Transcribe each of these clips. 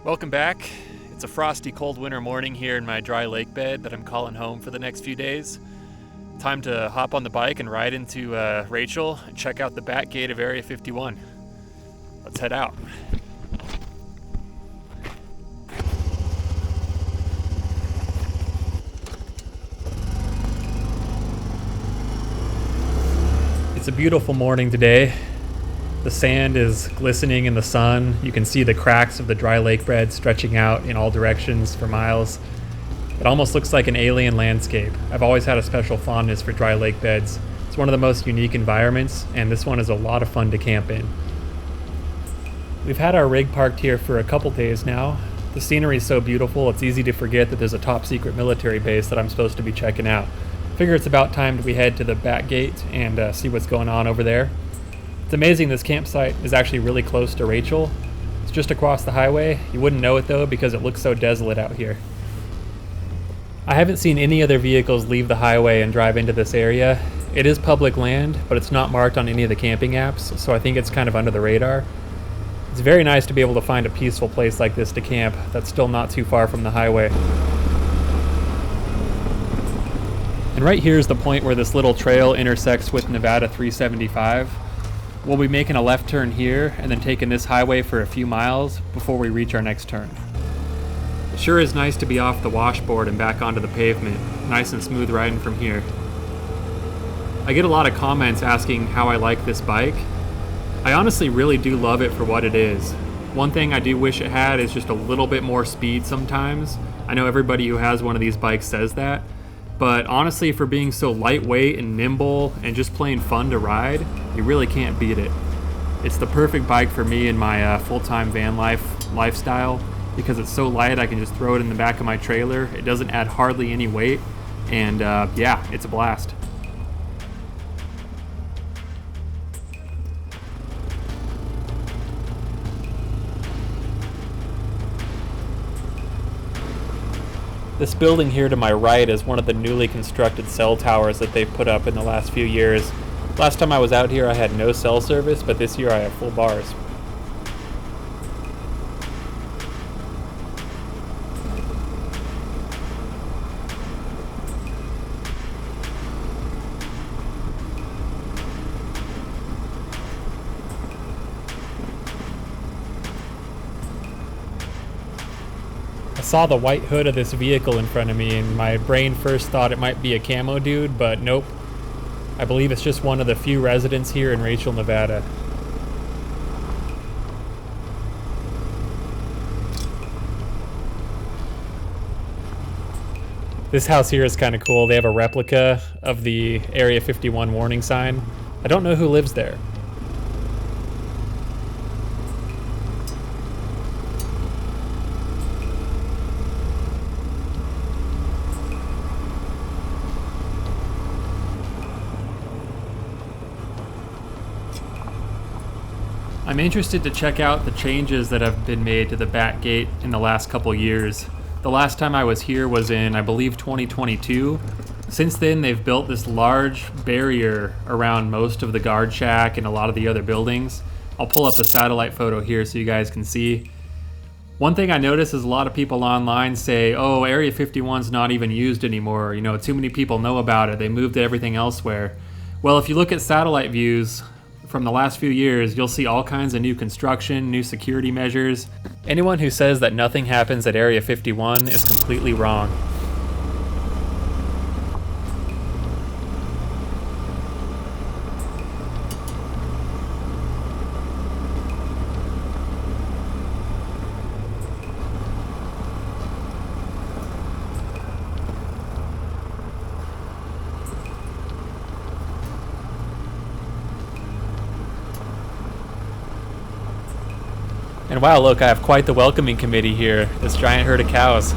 Welcome back. It's a frosty, cold winter morning here in my dry lake bed that I'm calling home for the next few days. Time to hop on the bike and ride into Rachel and check out the back gate of Area 51. Let's head out. It's a beautiful morning today. The sand is glistening in the sun. You can see the cracks of the dry lake bed stretching out in all directions for miles. It almost looks like an alien landscape. I've always had a special fondness for dry lake beds. It's one of the most unique environments, and this one is a lot of fun to camp in. We've had our rig parked here for a couple days now. The scenery is so beautiful, it's easy to forget that there's a top secret military base that I'm supposed to be checking out. Figure it's about time we head to the back gate and see what's going on over there. It's amazing this campsite is actually really close to Rachel. It's just across the highway. You wouldn't know it though because it looks so desolate out here. I haven't seen any other vehicles leave the highway and drive into this area. It is public land, but it's not marked on any of the camping apps, so I think it's kind of under the radar. It's very nice to be able to find a peaceful place like this to camp that's still not too far from the highway. And right here is the point where this little trail intersects with Nevada 375. We'll be making a left turn here and then taking this highway for a few miles before we reach our next turn. It sure is nice to be off the washboard and back onto the pavement. Nice and smooth riding from here. I get a lot of comments asking how I like this bike. I honestly really do love it for what it is. One thing I do wish it had is just a little bit more speed sometimes. I know everybody who has one of these bikes says that. But honestly, for being so lightweight and nimble and just plain fun to ride, you really can't beat it. It's the perfect bike for me in my full-time van lifestyle because it's so light I can just throw it in the back of my trailer. It doesn't add hardly any weight, and yeah, it's a blast. This building here to my right is one of the newly constructed cell towers that they've put up in the last few years. Last time I was out here I had no cell service, but this year I have full bars. I saw the white hood of this vehicle in front of me and my brain first thought it might be a Camo dude, but nope. I believe it's just one of the few residents here in Rachel, Nevada. This house here is kind of cool. They have a replica of the Area 51 warning sign. I don't know who lives there. I'm interested to check out the changes that have been made to the back gate in the last couple years. The last time I was here was in, I believe, 2022. Since then, they've built this large barrier around most of the guard shack and a lot of the other buildings. I'll pull up the satellite photo here so you guys can see. One thing I notice is a lot of people online say, oh, Area 51's not even used anymore. You know, too many people know about it. They moved everything elsewhere. Well, if you look at satellite views from the last few years, you'll see all kinds of new construction, new security measures. Anyone who says that nothing happens at Area 51 is completely wrong. And wow, look, I have quite the welcoming committee here. This giant herd of cows.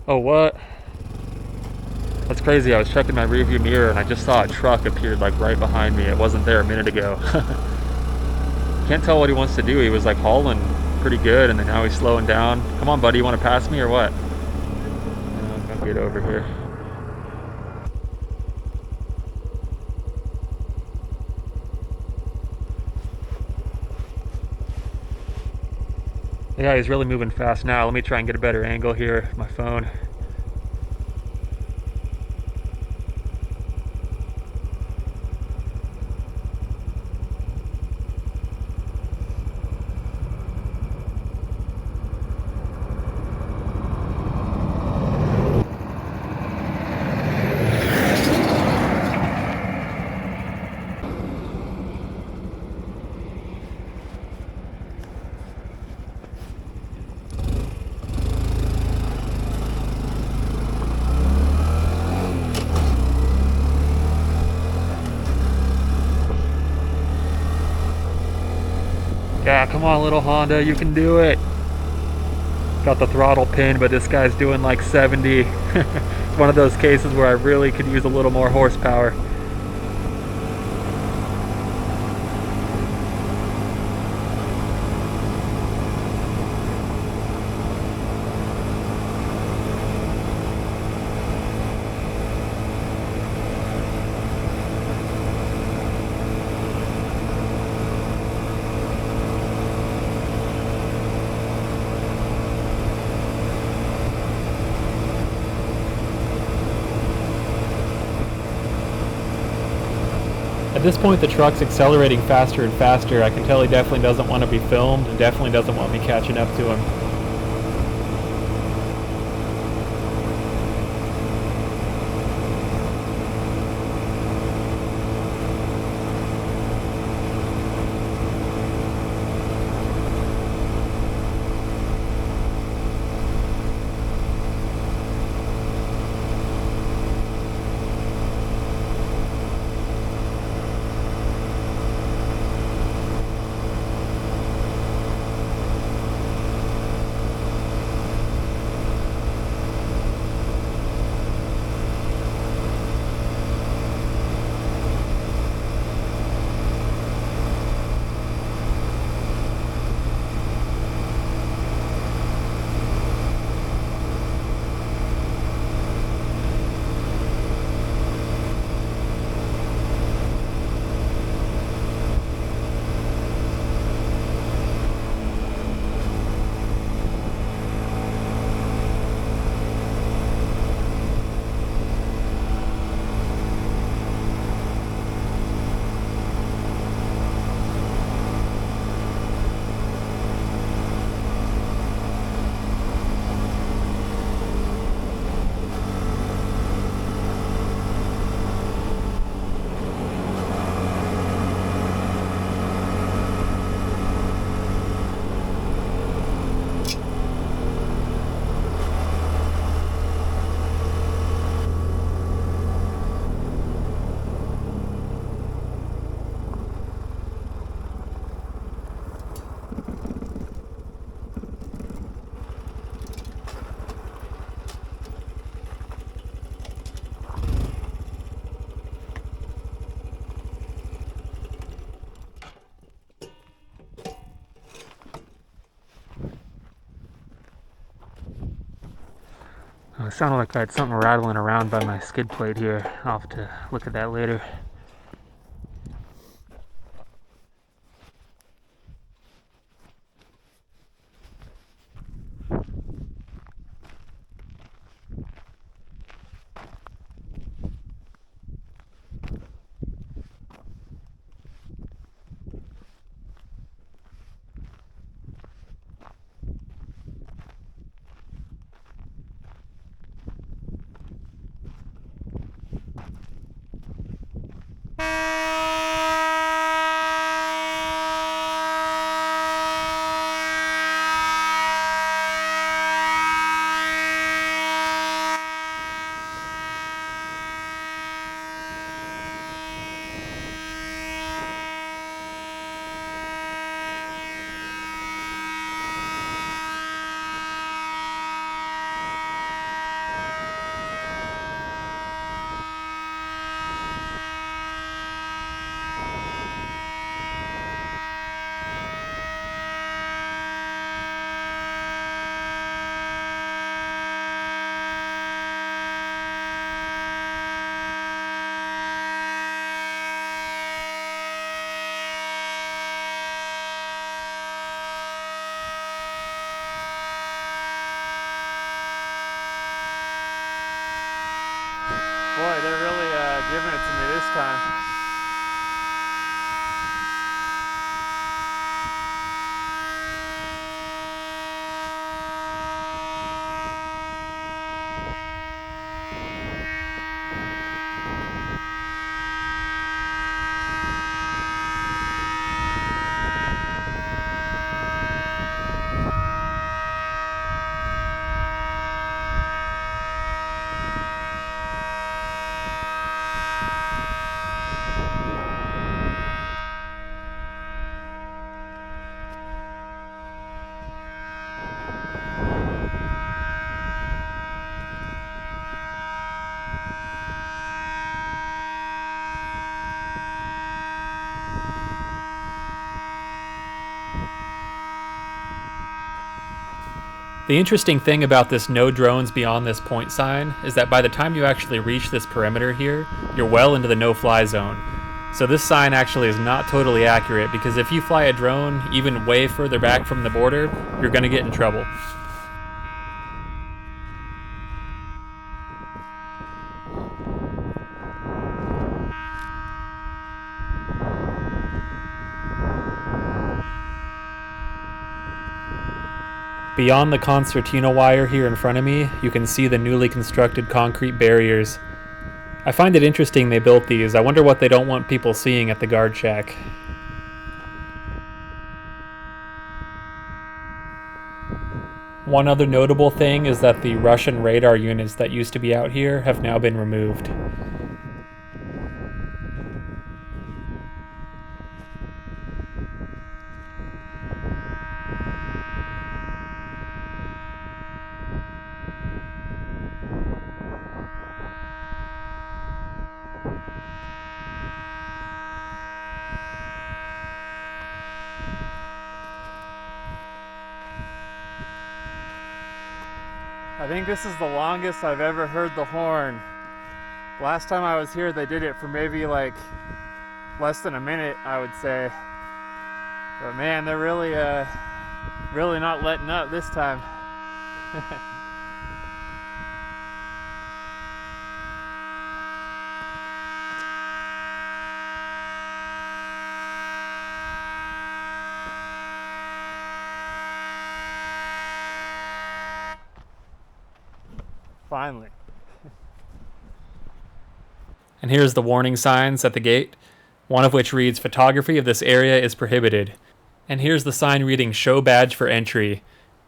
Oh, what? It's crazy, I was checking my rearview mirror and I just saw a truck appeared like right behind me. It wasn't there a minute ago. Can't tell what he wants to do. He was like hauling pretty good and then now he's slowing down. Come on, buddy, you want to pass me or what? I'll get over here. Yeah, he's really moving fast now. Let me try and get a better angle here with my phone. Yeah, come on, little Honda, you can do it. Got the throttle pinned, but this guy's doing like 70. It's one of those cases where I really could use a little more horsepower. At this point, the truck's accelerating faster and faster. I can tell he definitely doesn't want to be filmed and definitely doesn't want me catching up to him. It sounded like I had something rattling around by my skid plate here. I'll have to look at that later. this time. The interesting thing about this no drones beyond this point sign is that by the time you actually reach this perimeter here, you're well into the no-fly zone. So this sign actually is not totally accurate, because if you fly a drone even way further back from the border, you're going to get in trouble. Beyond the concertina wire here in front of me, you can see the newly constructed concrete barriers. I find it interesting they built these. I wonder what they don't want people seeing at the guard shack. One other notable thing is that the Russian radar units that used to be out here have now been removed. I think this is the longest I've ever heard the horn. Last time I was here, they did it for maybe like less than a minute, I would say. But man, they're really not letting up this time. Finally. And here's the warning signs at the gate, one of which reads, "Photography of this area is prohibited." And here's the sign reading, "Show badge for entry,"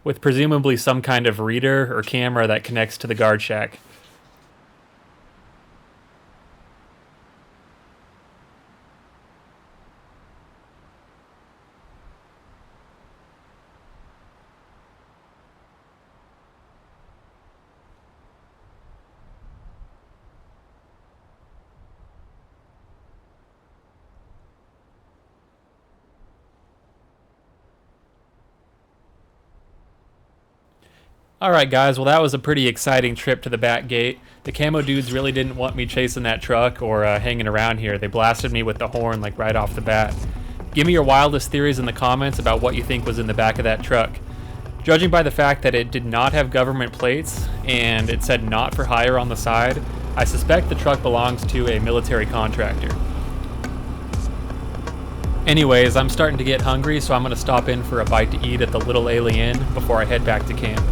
with presumably some kind of reader or camera that connects to the guard shack. Alright guys, well that was a pretty exciting trip to the back gate. The Camo dudes really didn't want me chasing that truck or hanging around here. They blasted me with the horn like right off the bat. Give me your wildest theories in the comments about what you think was in the back of that truck. Judging by the fact that it did not have government plates and it said "not for hire" on the side, I suspect the truck belongs to a military contractor. Anyways, I'm starting to get hungry, so I'm going to stop in for a bite to eat at the Little Alien before I head back to camp.